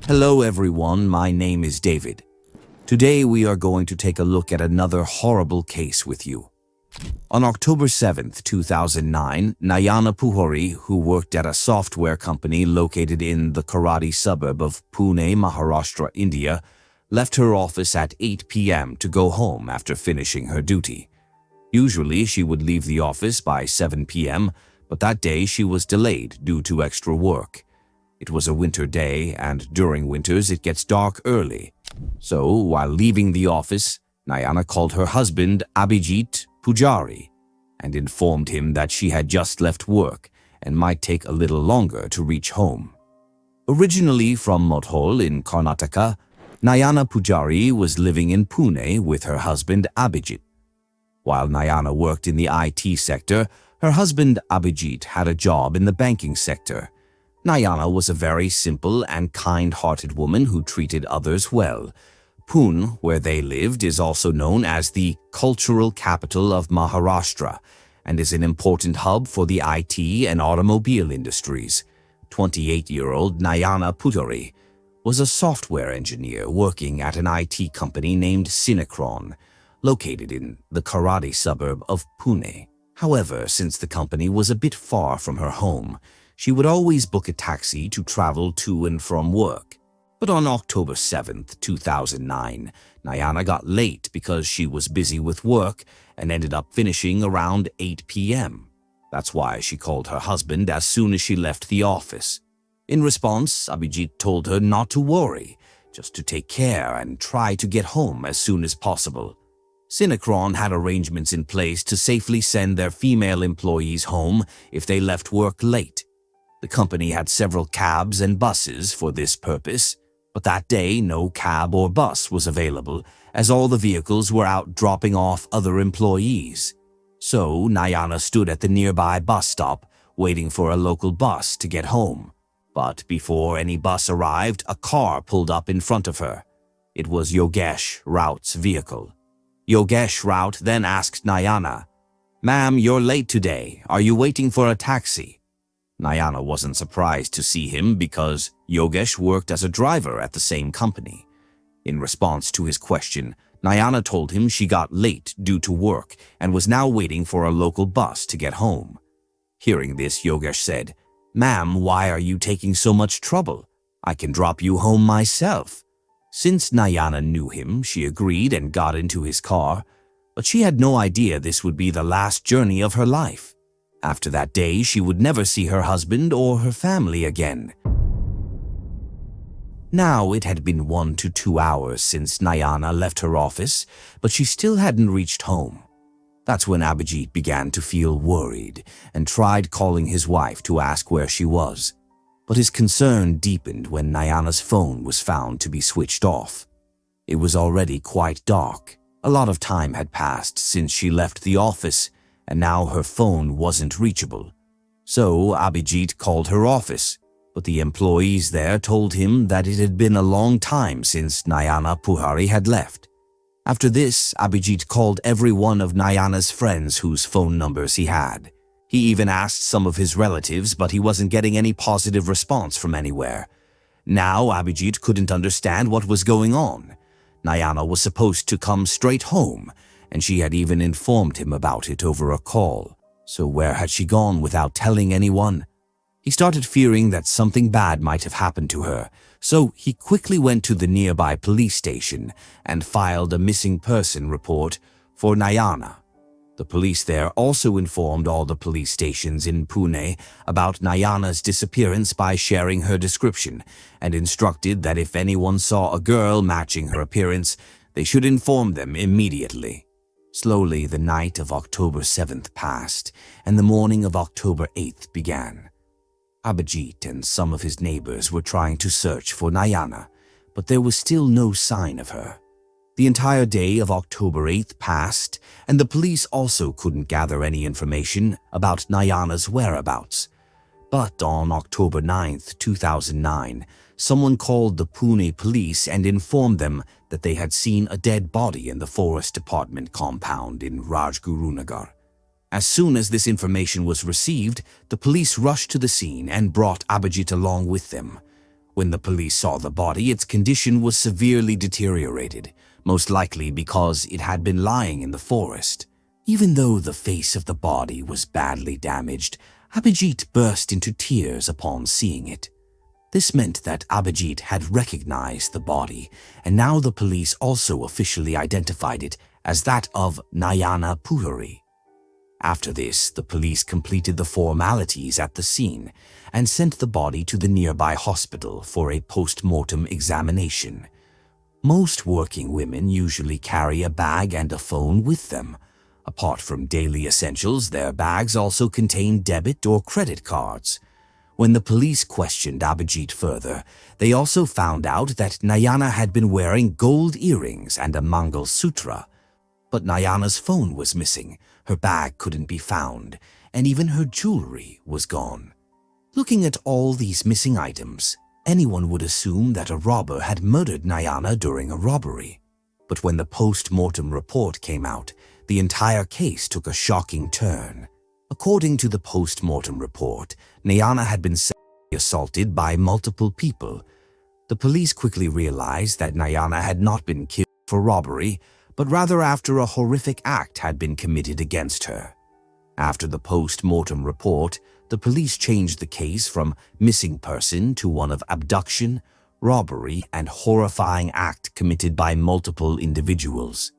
Hello everyone, my name is David. Today we are going to take a look at another horrible case with you. On October 7th, 2009, Nayana Puhori, who worked at a software company located in the Karadi suburb of Pune, Maharashtra, India, left her office at 8 p.m. to go home after finishing her duty. Usually she would leave the office by 7 p.m., but that day she was delayed due to extra work. It was a winter day, and during winters it gets dark early. So, while leaving the office, Nayana called her husband Abhijit Pujari and informed him that she had just left work and might take a little longer to reach home. Originally from Mothol in Karnataka, Nayana Pujari was living in Pune with her husband Abhijit. While Nayana worked in the IT sector, her husband Abhijit had a job in the banking sector. Nayana was a very simple and kind-hearted woman who treated others well. Pune, where they lived, is also known as the cultural capital of Maharashtra and is an important hub for the IT and automobile industries. 28-year-old Nayana Pujari was a software engineer working at an IT company named Synchron, located in the Karadi suburb of Pune. However, since the company was a bit far from her home, she would always book a taxi to travel to and from work. But on October 7th, 2009, Nayana got late because she was busy with work and ended up finishing around 8 p.m. That's why she called her husband as soon as she left the office. In response, Abhijit told her not to worry, just to take care and try to get home as soon as possible. Synchron had arrangements in place to safely send their female employees home if they left work late. The company had several cabs and buses for this purpose, but that day no cab or bus was available as all the vehicles were out dropping off other employees. So Nayana stood at the nearby bus stop waiting for a local bus to get home. But before any bus arrived, a car pulled up in front of her. It was Yogesh Raut's vehicle. Yogesh Raut then asked Nayana, "Ma'am, you're late today. Are you waiting for a taxi?" Nayana wasn't surprised to see him because Yogesh worked as a driver at the same company. In response to his question, Nayana told him she got late due to work and was now waiting for a local bus to get home. Hearing this, Yogesh said, "Ma'am, why are you taking so much trouble? I can drop you home myself." Since Nayana knew him, she agreed and got into his car, but she had no idea this would be the last journey of her life. After that day, she would never see her husband or her family again. Now, it had been 1 to 2 hours since Nayana left her office, but she still hadn't reached home. That's when Abhijit began to feel worried and tried calling his wife to ask where she was. But his concern deepened when Nayana's phone was found to be switched off. It was already quite dark. A lot of time had passed since she left the office, and now her phone wasn't reachable. So Abhijit called her office, but the employees there told him that it had been a long time since Nayana Puhari had left. After this, Abhijit called every one of Nayana's friends whose phone numbers he had. He even asked some of his relatives, but he wasn't getting any positive response from anywhere. Now Abhijit couldn't understand what was going on. Nayana was supposed to come straight home, and she had even informed him about it over a call. So where had she gone without telling anyone? He started fearing that something bad might have happened to her, so he quickly went to the nearby police station and filed a missing person report for Nayana. The police there also informed all the police stations in Pune about Nayana's disappearance by sharing her description and instructed that if anyone saw a girl matching her appearance, they should inform them immediately. Slowly, the night of October 7th passed, and the morning of October 8th began. Abhijit and some of his neighbors were trying to search for Nayana, but there was still no sign of her. The entire day of October 8th passed, and the police also couldn't gather any information about Nayana's whereabouts. But on October 9th, 2009, someone called the Pune police and informed them that they had seen a dead body in the forest department compound in Rajgurunagar. As soon as this information was received, the police rushed to the scene and brought Abhijit along with them. When the police saw the body, its condition was severely deteriorated, most likely because it had been lying in the forest. Even though the face of the body was badly damaged, Abhijit burst into tears upon seeing it. This meant that Abhijit had recognized the body, and now the police also officially identified it as that of Nayana Puhuri. After this, the police completed the formalities at the scene and sent the body to the nearby hospital for a post-mortem examination. Most working women usually carry a bag and a phone with them. Apart from daily essentials, their bags also contain debit or credit cards. When the police questioned Abhijit further, they also found out that Nayana had been wearing gold earrings and a Mangal Sutra. But Nayana's phone was missing, her bag couldn't be found, and even her jewelry was gone. Looking at all these missing items, anyone would assume that a robber had murdered Nayana during a robbery. But when the post-mortem report came out, the entire case took a shocking turn. According to the post-mortem report, Nayana had been sexually assaulted by multiple people. The police quickly realized that Nayana had not been killed for robbery, but rather after a horrific act had been committed against her. After the post-mortem report, the police changed the case from missing person to one of abduction, robbery, and horrifying act committed by multiple individuals.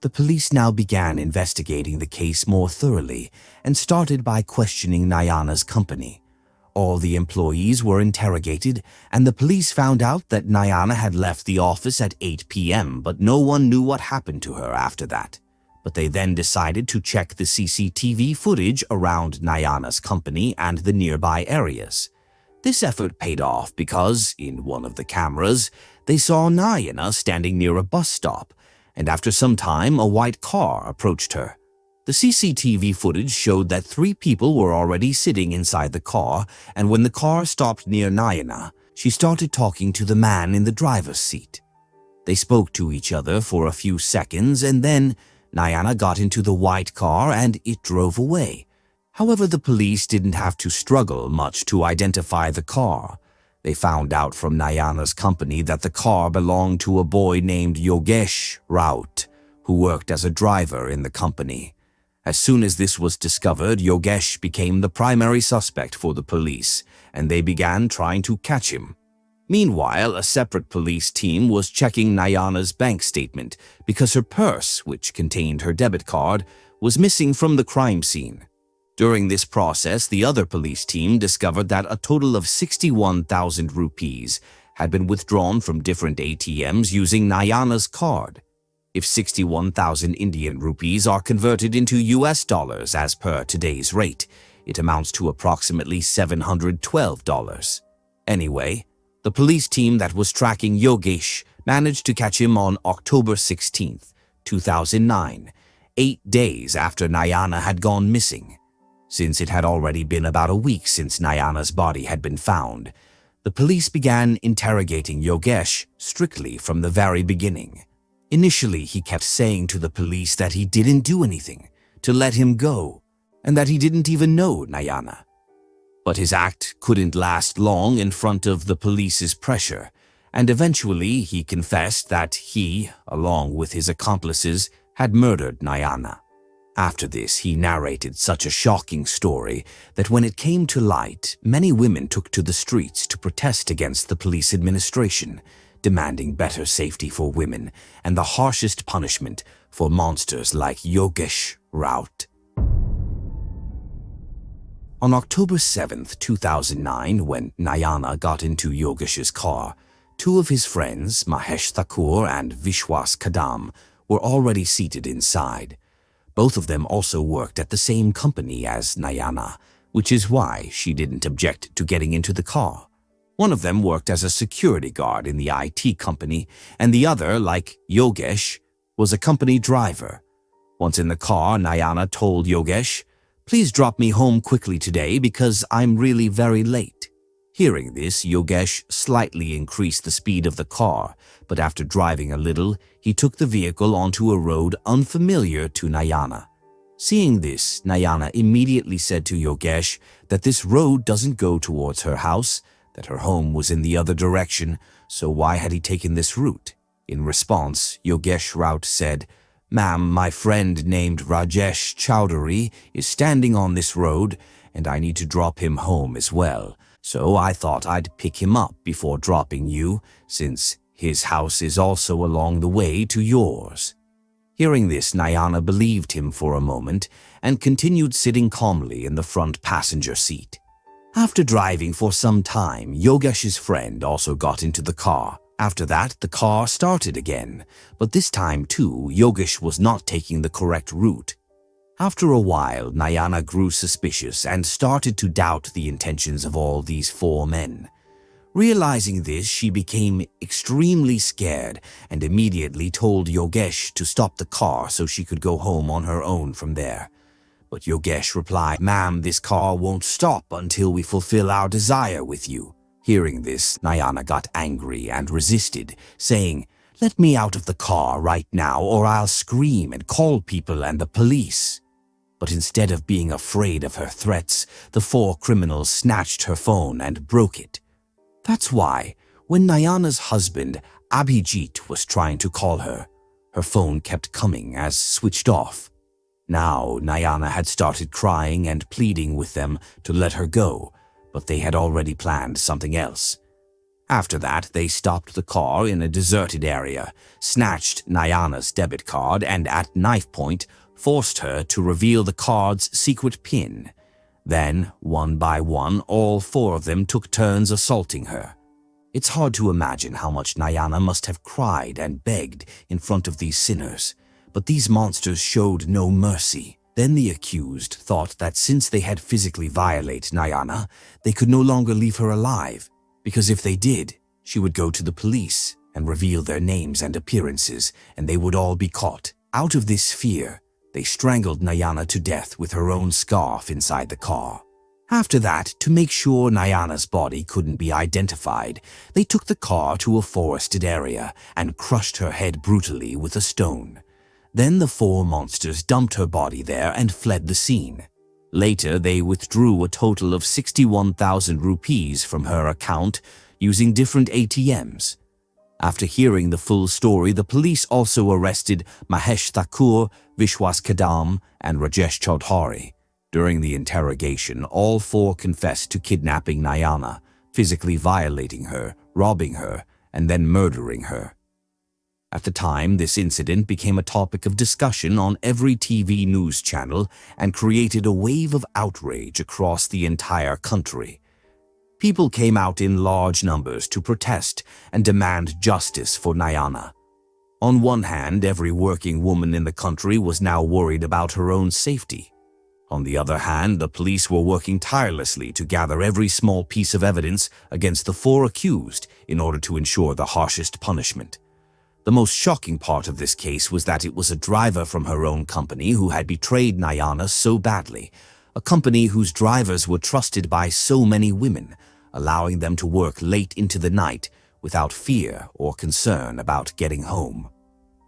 The police now began investigating the case more thoroughly and started by questioning Nayana's company. All the employees were interrogated, and the police found out that Nayana had left the office at 8 p.m., but no one knew what happened to her after that. But they then decided to check the CCTV footage around Nayana's company and the nearby areas. This effort paid off because, in one of the cameras, they saw Nayana standing near a bus stop, and after some time, a white car approached her. The CCTV footage showed that 3 people were already sitting inside the car, and when the car stopped near Nayana, she started talking to the man in the driver's seat. They spoke to each other for a few seconds, and then Nayana got into the white car and it drove away. However, the police didn't have to struggle much to identify the car. They found out from Nayana's company that the car belonged to a boy named Yogesh Raut, who worked as a driver in the company. As soon as this was discovered, Yogesh became the primary suspect for the police, and they began trying to catch him. Meanwhile, a separate police team was checking Nayana's bank statement because her purse, which contained her debit card, was missing from the crime scene. During this process, the other police team discovered that a total of 61,000 rupees had been withdrawn from different ATMs using Nayana's card. If 61,000 Indian rupees are converted into US dollars as per today's rate, it amounts to approximately $712. Anyway, the police team that was tracking Yogesh managed to catch him on October 16, 2009, 8 days after Nayana had gone missing. Since it had already been about a week since Nayana's body had been found, the police began interrogating Yogesh strictly from the very beginning. Initially, he kept saying to the police that he didn't do anything, to let him go, and that he didn't even know Nayana. But his act couldn't last long in front of the police's pressure, and eventually he confessed that he, along with his accomplices, had murdered Nayana. After this, he narrated such a shocking story that when it came to light, many women took to the streets to protest against the police administration, demanding better safety for women and the harshest punishment for monsters like Yogesh Raut. On October 7, 2009, when Nayana got into Yogesh's car, 2 of his friends, Mahesh Thakur and Vishwas Kadam, were already seated inside. Both of them also worked at the same company as Nayana, which is why she didn't object to getting into the car. One of them worked as a security guard in the IT company, and the other, like Yogesh, was a company driver. Once in the car, Nayana told Yogesh, "Please drop me home quickly today because I'm really very late." Hearing this, Yogesh slightly increased the speed of the car, but after driving a little, he took the vehicle onto a road unfamiliar to Nayana. Seeing this, Nayana immediately said to Yogesh that this road doesn't go towards her house, that her home was in the other direction, so why had he taken this route? In response, Yogesh Raut said, "Ma'am, my friend named Rajesh Chowdhury is standing on this road, and I need to drop him home as well. So I thought I'd pick him up before dropping you, since his house is also along the way to yours." Hearing this, Nayana believed him for a moment and continued sitting calmly in the front passenger seat. After driving for some time, Yogesh's friend also got into the car. After that, the car started again, but this time too, Yogesh was not taking the correct route. After a while, Nayana grew suspicious and started to doubt the intentions of all these four men. Realizing this, she became extremely scared and immediately told Yogesh to stop the car so she could go home on her own from there. But Yogesh replied, "Ma'am, this car won't stop until we fulfill our desire with you." Hearing this, Nayana got angry and resisted, saying, "Let me out of the car right now or I'll scream and call people and the police." But instead of being afraid of her threats, the four criminals snatched her phone and broke it. That's why, when Nayana's husband, Abhijit, was trying to call her, her phone kept coming as switched off. Now, Nayana had started crying and pleading with them to let her go, but they had already planned something else. After that, they stopped the car in a deserted area, snatched Nayana's debit card, and at knife point, forced her to reveal the card's secret PIN. Then, one by one, all four of them took turns assaulting her. It's hard to imagine how much Nayana must have cried and begged in front of these sinners, but these monsters showed no mercy. Then the accused thought that since they had physically violated Nayana, they could no longer leave her alive, because if they did, she would go to the police and reveal their names and appearances, and they would all be caught. Out of this fear, they strangled Nayana to death with her own scarf inside the car. After that, to make sure Nayana's body couldn't be identified, they took the car to a forested area and crushed her head brutally with a stone. Then the four monsters dumped her body there and fled the scene. Later, they withdrew a total of 61,000 rupees from her account using different ATMs. After hearing the full story, the police also arrested Mahesh Thakur, Vishwas Kadam, and Rajesh Chowdhury. During the interrogation, all four confessed to kidnapping Nayana, physically violating her, robbing her, and then murdering her. At the time, this incident became a topic of discussion on every TV news channel and created a wave of outrage across the entire country. People came out in large numbers to protest and demand justice for Nayana. On one hand, every working woman in the country was now worried about her own safety. On the other hand, the police were working tirelessly to gather every small piece of evidence against the four accused in order to ensure the harshest punishment. The most shocking part of this case was that it was a driver from her own company who had betrayed Nayana so badly, a company whose drivers were trusted by so many women, allowing them to work late into the night without fear or concern about getting home.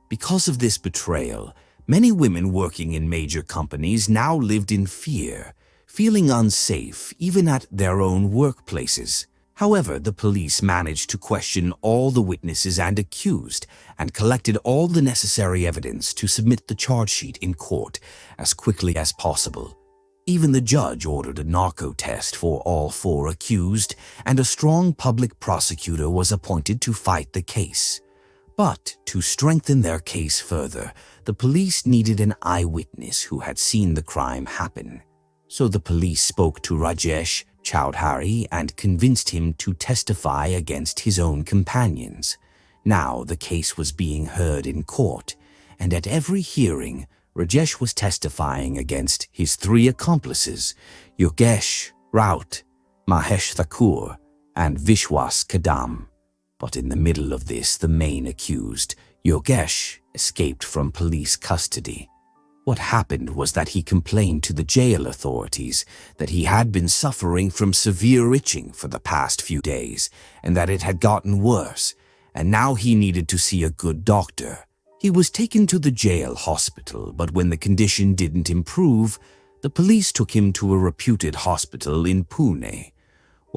Because of this betrayal, many women working in major companies now lived in fear, feeling unsafe even at their own workplaces. However, the police managed to question all the witnesses and accused and collected all the necessary evidence to submit the charge sheet in court as quickly as possible. Even the judge ordered a narco test for all four accused, and a strong public prosecutor was appointed to fight the case. But to strengthen their case further, the police needed an eyewitness who had seen the crime happen. So the police spoke to Rajesh Chowdhury and convinced him to testify against his own companions. Now the case was being heard in court, and at every hearing, Rajesh was testifying against his three accomplices, Yogesh Raut, Mahesh Thakur, and Vishwas Kadam. But in the middle of this, the main accused, Yogesh, escaped from police custody. What happened was that he complained to the jail authorities that he had been suffering from severe itching for the past few days and that it had gotten worse, and now he needed to see a good doctor. He was taken to the jail hospital, but when the condition didn't improve, the police took him to a reputed hospital in Pune.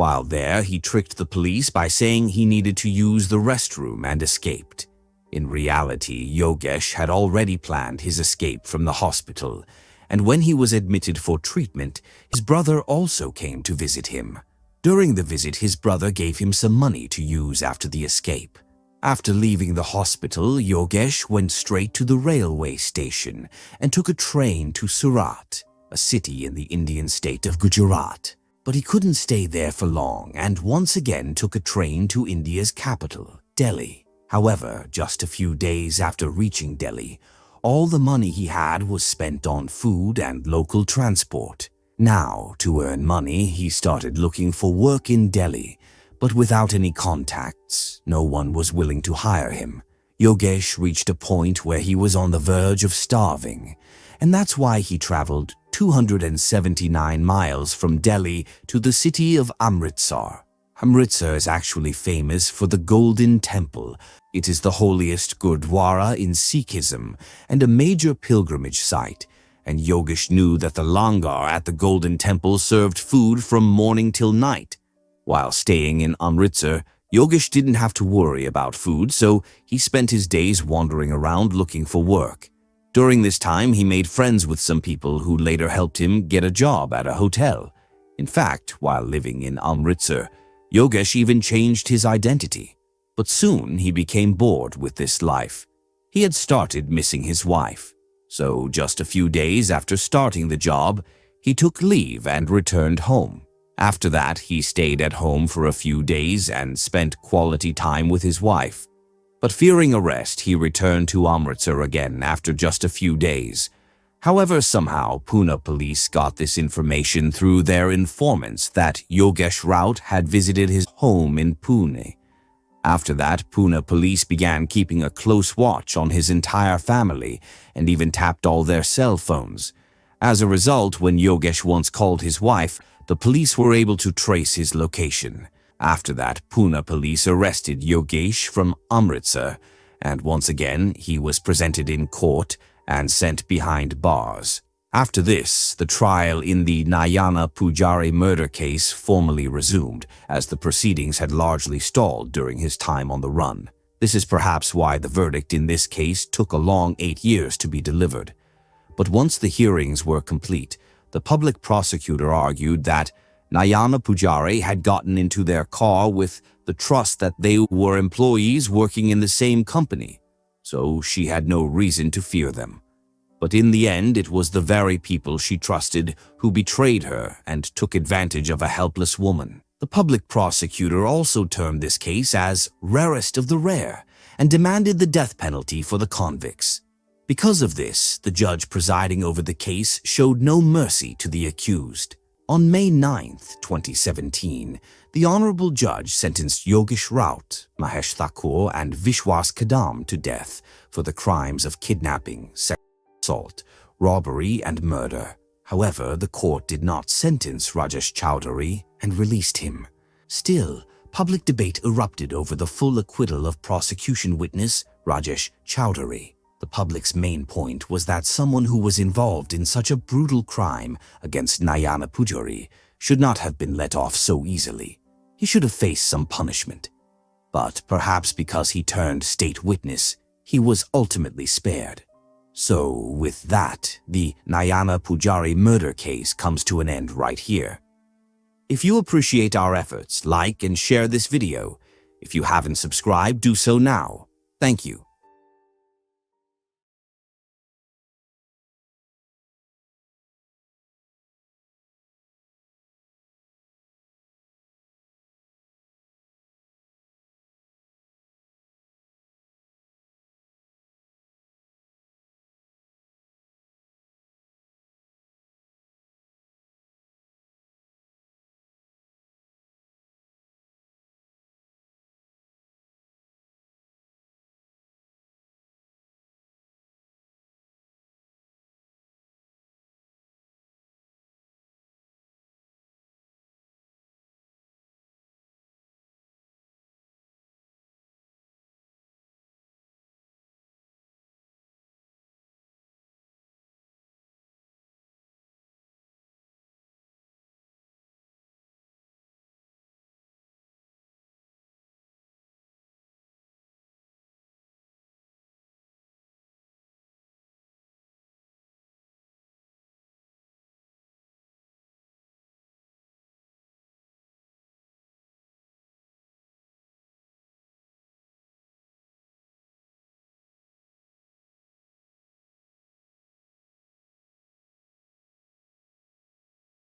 While there, he tricked the police by saying he needed to use the restroom and escaped. In reality, Yogesh had already planned his escape from the hospital, and when he was admitted for treatment, his brother also came to visit him. During the visit, his brother gave him some money to use after the escape. After leaving the hospital, Yogesh went straight to the railway station and took a train to Surat, a city in the Indian state of Gujarat. But he couldn't stay there for long and once again took a train to India's capital, Delhi. However, just a few days after reaching Delhi, all the money he had was spent on food and local transport. Now, to earn money, he started looking for work in Delhi, but without any contacts, no one was willing to hire him. Yogesh reached a point where he was on the verge of starving, and that's why he traveled 279 miles from Delhi to the city of Amritsar. Amritsar is actually famous for the Golden Temple. It is the holiest Gurdwara in Sikhism and a major pilgrimage site, and Yogesh knew that the langar at the Golden Temple served food from morning till night. While staying in Amritsar, Yogesh didn't have to worry about food, so he spent his days wandering around looking for work. During this time, he made friends with some people who later helped him get a job at a hotel. In fact, while living in Amritsar, Yogesh even changed his identity. But soon he became bored with this life. He had started missing his wife. So just a few days after starting the job, he took leave and returned home. After that, he stayed at home for a few days and spent quality time with his wife. But fearing arrest, he returned to Amritsar again after just a few days. However, somehow, Pune police got this information through their informants that Yogesh Raut had visited his home in Pune. After that, Pune police began keeping a close watch on his entire family and even tapped all their cell phones. As a result, when Yogesh once called his wife, the police were able to trace his location. After that, Pune police arrested Yogesh from Amritsar, and once again, he was presented in court and sent behind bars. After this, the trial in the Nayana Pujari murder case formally resumed, as the proceedings had largely stalled during his time on the run. This is perhaps why the verdict in this case took a long 8 years to be delivered. But once the hearings were complete, the public prosecutor argued that Nayana Pujari had gotten into their car with the trust that they were employees working in the same company, so she had no reason to fear them. But in the end, it was the very people she trusted who betrayed her and took advantage of a helpless woman. The public prosecutor also termed this case as rarest of the rare and demanded the death penalty for the convicts. Because of this, the judge presiding over the case showed no mercy to the accused. On May 9, 2017, the Honorable Judge sentenced Yogesh Raut, Mahesh Thakur, and Vishwas Kadam to death for the crimes of kidnapping, sexual assault, robbery, and murder. However, the court did not sentence Rajesh Chowdhury and released him. Still, public debate erupted over the full acquittal of prosecution witness Rajesh Chowdhury. The public's main point was that someone who was involved in such a brutal crime against Nayana Pujari should not have been let off so easily. He should have faced some punishment. But perhaps because he turned state witness, he was ultimately spared. So, with that, the Nayana Pujari murder case comes to an end right here. If you appreciate our efforts, like and share this video. If you haven't subscribed, do so now. Thank you.